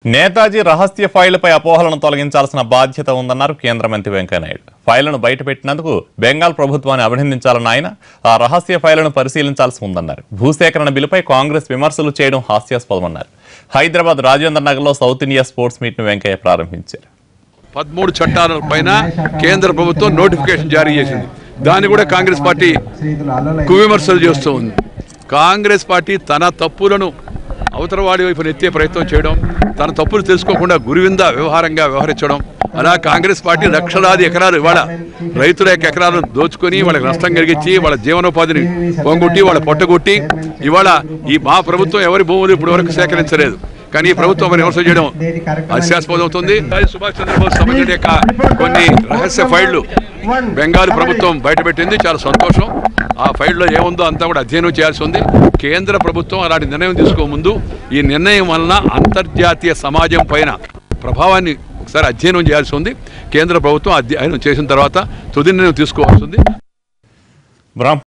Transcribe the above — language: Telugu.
నేతాజీ రహస్య ఫైళ్లపై అపోహలను తొలగించాల్సిన బాధ్యత ఉందన్నారు కేంద్ర మంత్రి వెంకయ్యనాయుడు. ఫైళ్లను బయటపెట్టినందుకు బెంగాల్ ప్రభుత్వాన్ని అభినందించాలన్న ఆయన ఆ రహస్య ఫైళ్లను పరిశీలించాల్సి ఉందన్నారు. భూసేకరణ బిల్లుపై కాంగ్రెస్ విమర్శలు చేయడం హాస్యాస్పదమన్నారు. హైదరాబాద్ రాజేంద్ర నగర్లో సౌత్ ఇండియా స్పోర్ట్స్ మీట్ ను వెంకయ్య ప్రారంభించారు. 13 చట్టాల పైన కేంద్ర ప్రభుత్వం నోటిఫికేషన్ జారీ చేసింది. దాన్ని కూడా కాంగ్రెస్ పార్టీ కువిమర్శలు చేస్తూ ఉంది. కాంగ్రెస్ పార్టీ తన తప్పులను అవతల వాడి వైపు నెత్తే ప్రయత్నం చేయడం, తన తప్పులు తెలుసుకోకుండా గురివింద వ్యవహారంగా వ్యవహరించడం, అలా కాంగ్రెస్ పార్టీ లక్షలాది ఎకరాలు ఇవాళ రైతుల యొక్క ఎకరాలను దోచుకొని వాళ్ళకి నష్టం కలిగించి వాళ్ళ జీవనోపాధిని పొంగొట్టి వాళ్ళ పొట్టగొట్టి ఇవాళ ఈ మా ప్రభుత్వం ఎవరి భూములు ఇప్పటి వరకు సేకరించలేదు. కానీ ఈ ప్రభుత్వం విమర్శ చేయడం హాస్యాస్పదం అవుతుంది. సుభాష్ చంద్రబోస్ సంబంధించిన యొక్క కొన్ని రహస్య ఫైళ్లు బెంగాల్ ప్రభుత్వం బయటపెట్టింది, చాలా సంతోషం. ఆ ఫైల్లో ఏముందో అంతా కూడా అధ్యయనం చేయాల్సి ఉంది. కేంద్ర ప్రభుత్వం అలాంటి నిర్ణయం తీసుకోముందు ఈ నిర్ణయం వలన అంతర్జాతీయ సమాజం పైన ప్రభావాన్ని ఒకసారి అధ్యయనం చేయాల్సి ఉంది. కేంద్ర ప్రభుత్వం అధ్యయనం చేసిన తర్వాత తుది నిర్ణయం తీసుకోవాల్సి ఉంది.